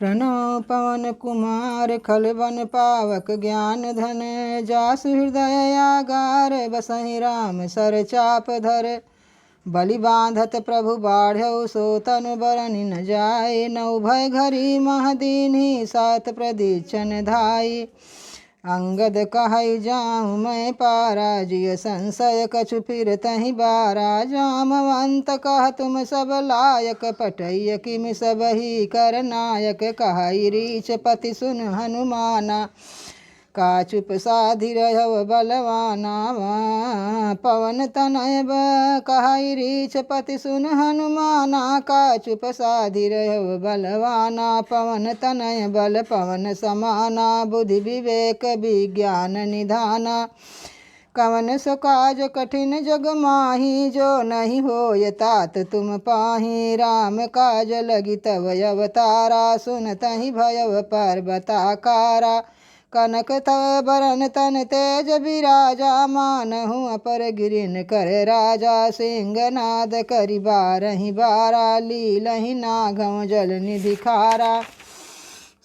प्रणव पवन कुमार खलवन पावक ज्ञान धन जासु हृदय आगार बसहि राम सर चाप धर बलि बांधत प्रभु बाढ़ौ सो तन बरनि न जाय नौ भय घरी महदीन्ही सात प्रदीक्षण धाई अंगद कहै जाऊँ मैं पारा जिय संशय कछु फिर तहि बारा जामवंत कह तुम सब लायक पटैय किम सबहि कर नायक कहै रीछ पति सुन हनुमाना का चुप साधि रहव बलवाना पवन तनय कहै रीछ पति सुन हनुमाना का चुप साधि रहव बलवाना पवन तनय बल पवन समाना बुद्धि विवेक विज्ञान निधाना कवन सो काज कठिन जग माही जो नहीं होय तात तुम पाही राम काज लगी तव अवतारा सुन तहि भयव पर्वताकारा कनक तव बरन तन तेज विराजा मानहु अपर गिरिन कर राजा सिंहनाद करि बारहि बारा लीलहि नागम जल निधि खारा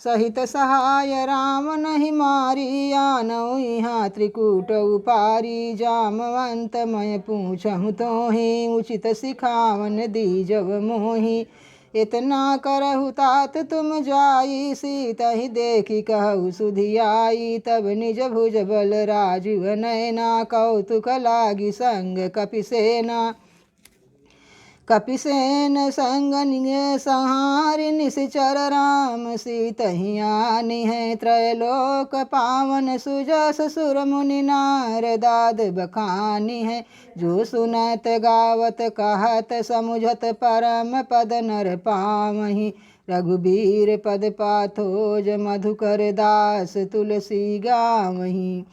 सहित सहाय राम नहीं मारी आनौ इहाँ त्रिकूट उपारी जामवंत मैं पूछहु तोहि उचित सिखावन दीजव मोहि इतना करहु तात तुम जाई सीतहि देखी कहु सुधियाई तब निज भुज बल राजीव नैना कौतुक लागी संग कपिसेना कपिसेन संग संहारि निश्चर राम सीतहि आनी है त्रैलोक पावन सुजस सुर मुनि नारदाद बखानी है जो सुनत गावत कहत समुझत परम पद नर पावहि रघुबीर पद पाथोज मधुकर दास तुलसी गावहि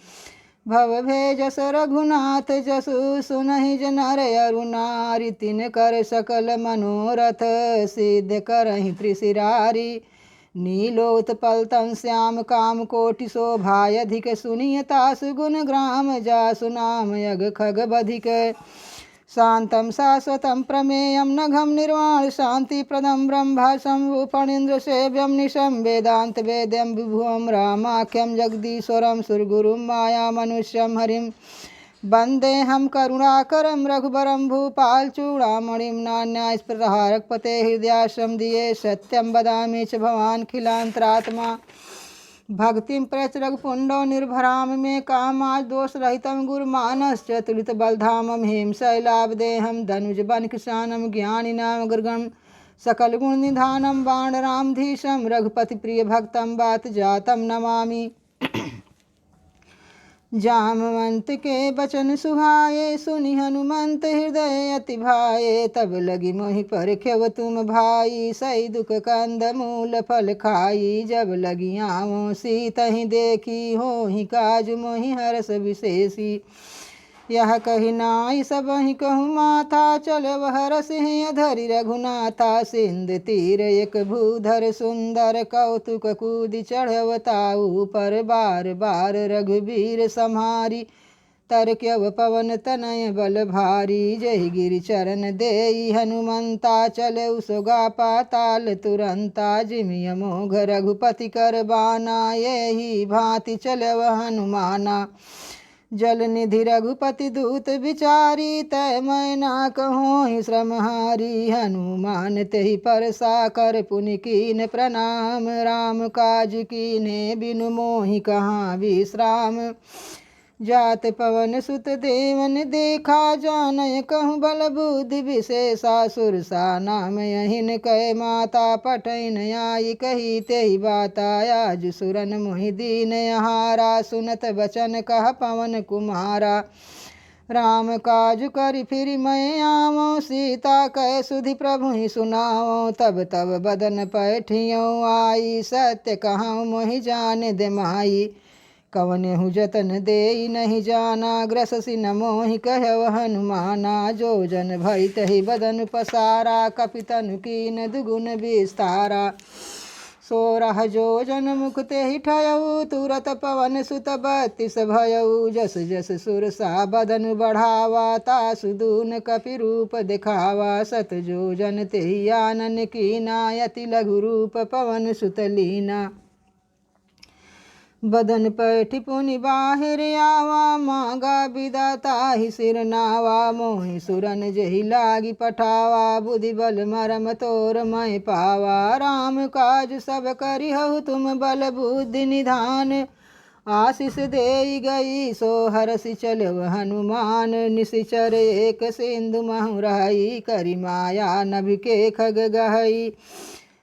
भव भेजस रघुनाथ जसु सुनहि जनर अरु नारी तिन कर सकल मनोरथ सिद्ध करहि त्रिशिरारी नीलोत्पल तन श्याम काम कोटि शोभाय अधिक सुनियता सुगुण ग्राम जासु नाम यग खग बधिक शांतं शाश्वतं प्रमेयं नघं निर्वाण शांति प्रदं ब्रह्म फणीन्द्र सेव्यं निशं वेदांत वेद्यं विभुवं रामाख्यं जगदीश्वरं सुरगुरुं माया मनुष्यं हरिं वन्देऽहं करुणाकरं रघुबरं भूपाल चूड़ामणिं नान्यास्पृहारक पते हृदयाश्रम दिए सत्यं वदामि च भवान् खिलान्तरात्मा भक्तिं प्रच रघुपुण्डो निर्भराम में कामाज दोष रहितं गुरुमानश्च तुलित बलधामं हेम शैलावदेहं धनुज बन किसानम ज्ञानिनाम गृगं सकल गुण निधानम बाण रामधीशं रघुपति प्रिय भक्तं बात जातं नमामि जामवंत के बचन सुहाए सुनि हनुमंत हृदय अति भाए तब लगी मोहि परख्यव तुम भाई सई दुख कंद मूल फल खाई जब लगी आवो सीतहि देखी होहि काज मोहि हरस विशेषी यह कही नाई सबहि कहु माथा चलव हरसिंह धरि रघुनाथा सिंध तीर एक भूधर सुंदर कौतुक कूदि चढ़व ताऊ पर बार बार रघुबीर सम्हारी तरक्यव पवन तनय बल भारी जय गिरि चरण देई हनुमंता चलऊ सोगा पाताल तुरंता जिमिय मोघ रघुपति कर बाना यही भांति चलव हनुमाना जल निधि रघुपति दूत विचारी तय मैं ना कहो श्रमहारी हनुमान तेहि परसा कर पुनि कीन प्रणाम राम काज कीने बिनु मोहि कहाँ विश्राम जात पवन सुत देवन देखा जानय कहूँ बल बुद्धि विशेषा सुरसा नाम यहिन कै माता पठैन आई कही तेहि बाता आज सुरन मोहि दीन हारा सुनत बचन कह पवन कुमारा राम काज करि फिर मैं आवो सीता कै सुधि प्रभु ही सुनाओ तब तब बदन पैठियो आई सत्य कहूँ मोहि जान दे माई कवनेहु जतन देई नहीं जाना ग्रससि न मोहि कहव हनुमाना जो जन भई तहि बदन पसारा कपितनु कीन दुगुन विस्तारा 16 जोजन मुख ते ही ठयऊ तुरत पवन सुत 32 भयऊ जस जस सुरसा बदन बढ़ावा तासु दून कपि रूप दिखावा 7 जोजन ते ही आनन कीना यति लघु रूप पवन सुत लीना बदन पैठ पुनि बाहिर आवा मांगा विदाता ही सिर नावा मोहि सुरन जही लागी पठावा बुद्धि बल मरम तोर मैं पावा राम काज सब करिहु तुम बल बुद्धि निधान आशीष दे गई सो हरसि चलव हनुमान निशिचर एक सिंधु महु रही करि माया नभ के खग गहई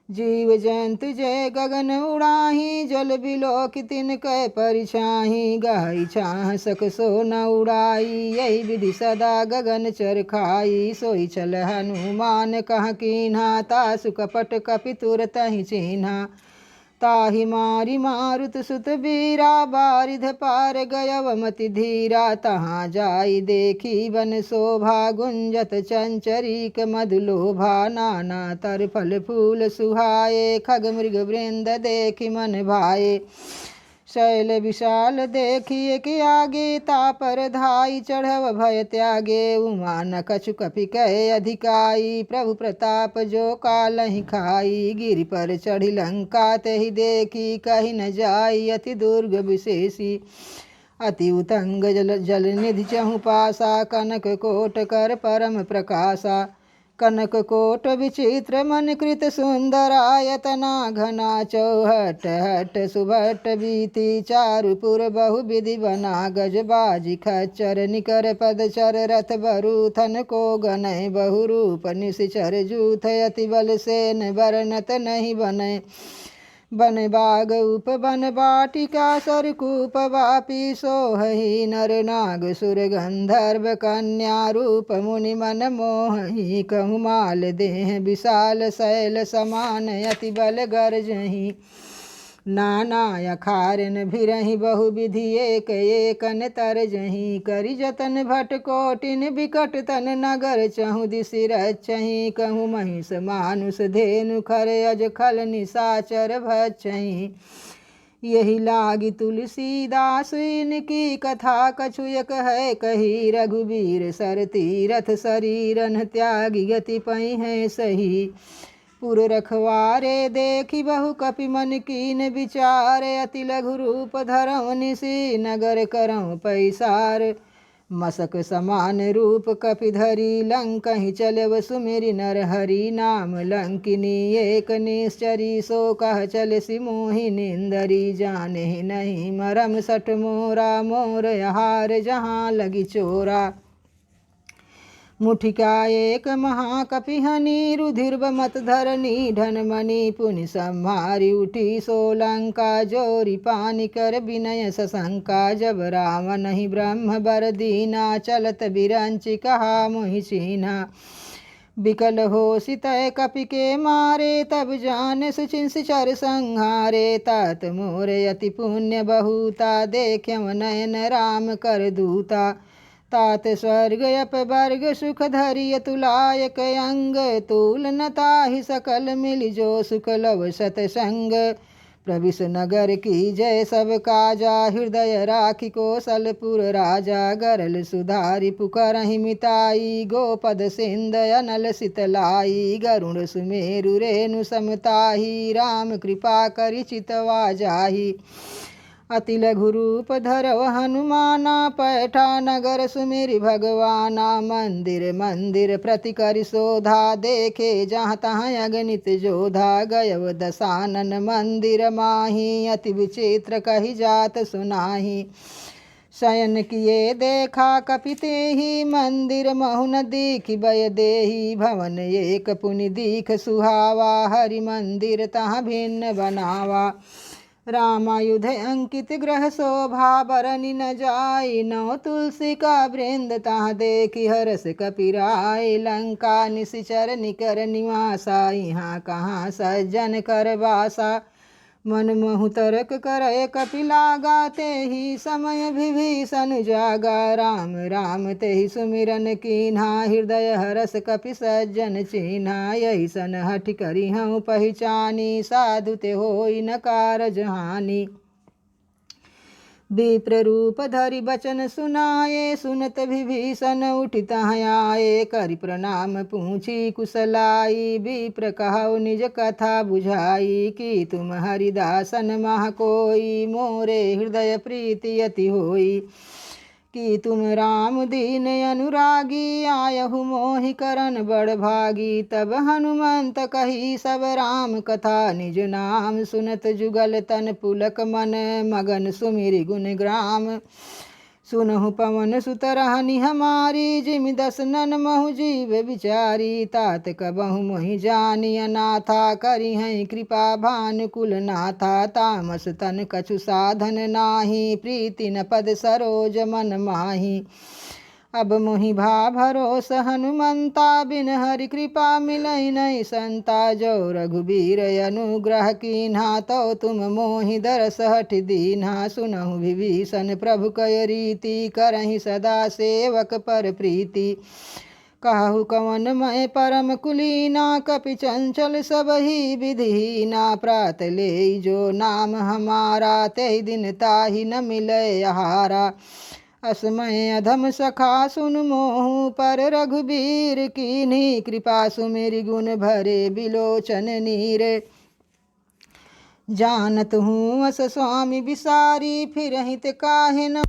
जीव जंतु जय गगन उड़ाही जल बिलोक तिनकै परिछाही गहई छाह सक सो न उड़ाई यही विधि सदा गगन चर खाई सोई चल हनुमान कह कीन्हा तासु कपट कपि तुरत ही चिन्हा ताहि मारी मारुत सुत बीरा बारिध पार गयव मति धीरा तहाँ जाई देखी वन शोभा गुंजत चंचरीक मधुलोभा नाना तर फल फूल सुहाए खग मृग वृंद देखी मन भाए शैल विशाल देखिए कि आगे तापर धाई चढ़व भय त्यागे उमा न कछु कपि कहे अधिकाई प्रभु प्रताप जो कालहि खाई गिरि पर चढ़ी लंका तेहि देखी कही न जाई अति दुर्ग विशेषी अति उतंग जल निधि चहु पासा कनक कोट कर परम प्रकाशा कनक कोट विचित्र मन कृत सुंदरायतना घना चौहट हट सुभट बीती चारुपुर बहु विधि बना गज बाजी खच्चर निकर पदचर रथ बरूथन को गनय बहु रूप निशिचर जूथ अति बल सेन बरनत नहीं बनय बन बाग उप बन बाटिका सरकूप वापी सोहहि नर नाग सुर गंधर्व कन्या रूप मुनि मन मोहि कहु माल देह विशाल शैल समान अति बल गर्जहि नाना अखारन भिरहि बहु विधि एक एकन तरजहि करि जतन भट कोटिन बिकट तन नगर चहु दिसि रचहि कहु महिष मानुष धेनु खर अज खल निशाचर भचहि यही लागी तुलसीदास इनकी कथा कछु एक है कही रघुबीर सर तीरथ शरीरन त्यागी गति पै है सही पुर रखवारे देखी बहु कपि मन कीन विचारे अति लघु रूप धरऊ निशि नगर करऊँ पैसार मसक समान रूप कपि धरी लंकहि चलव सुमिरि नर हरि नाम लंकिनी एक निश्चरी सो कह चल सि मोहि निंदरी जाने नहीं मरम सठ मोरा मोर आहार जहाँ लगी चोरा मुठिका एक महाकपिहनि रुधिर्व मत धरनी धनमणि पुनि संहारी उठी सोलंका जोरी पानी कर विनय सशंका जब रावण ही ब्रह्म बर दीना चलत बिरंचि कहा मोहि चीन्हा बिकल हो सितय कपि के मारे तब जान सुचिंसिचर संहारे तात मोरे अति पुण्य बहुता देख्यम नयन राम कर दूता तात स्वर्ग अप वर्ग सुख धरिय तुलायक अंग तूल न ताहि सकल मिल जो सुख लव सतसंग प्रविश नगर की जय सब काजा हृदय राखी कौशलपुर राजा गरल सुधारी पुकारहि मिताई गोपद सिंध अनल सितलाई गरुण सुमेरु रेणु समताही राम कृपा करि चितवा जाही अति लघु रूप धरव हनुमाना पैठा नगर सुमिरि भगवाना मंदिर मंदिर प्रति करि शोधा देखे जहाँ तहाँ अगणित जोधा गयव दशानन मंदिर माही अति विचित्र कही जात सुनाही शयन किए देखा कपिते ही मंदिर महु न दीख बय देही भवन एक पुनि दीख सुहावा हरि मंदिर तहाँ भिन्न बनावा रामायुध अंकित ग्रह शोभा बरनि न जाई नौ तुलसी का वृंद तहाँ देखी हरस कपिराय लंका निशिचर निकर निवासा यहाँ कहाँ सज्जन कर वासा मन महु तर्क करे कपिला गाते ही समय विभीषण जागा। राम राम तेहि सुमिरन कीन्हा हृदय हरस कपि सज्जन चिन्हा। यही सन हठि करी हूँ पहचानी साधु ते होई न कारज हानि। विप्र रूप धरि बचन सुनाए सुनत विभीषण उठि तहाँ आए। करि प्रणाम पूछी कुशलाई विप्र कहु निज कथा बुझाई। कि तुम हरिदासन मह कोई मोरे हृदय प्रीति अति होई। कि तुम राम दीन अनुरागी आयहु मोहि करन बड़ भागी। तब हनुमंत कही सब राम कथा निज नाम सुनत जुगल तन पुलक मन मगन सुमिरि गुण ग्राम। सुनहु पवन सुत रहनि हमारी जिमि दसनन महु जीव विचारी। तात कबहु मोहि जानी अनाथा करी हैं कृपा भानुकुल नाथा। तामस तन कछु साधन नाही प्रीति न पद सरोज मन माही। अब मोहि भा भरोस हनुमंता बिन हरि कृपा मिलई नहीं संता। जो रघुबीर अनुग्रह कीन्हा तो तुम मोहि दरस हठ दीन्हा। सुनहु विभीषण प्रभु कय रीति करहि सदा सेवक पर प्रीति। कहु कवन मैं परम कुलीना कपि चंचल सबहि विधिहीना। प्रात ले जो नाम हमारा ते दिन ताहि न मिलय आहारा। असमय अधम सखा सुन मोहु पर रघुबीर कीन्ही। कृपा सुमिरि गुण भरे बिलोचन नीर। जानत हूँ अस स्वामी बिसारी फिर हित काहे न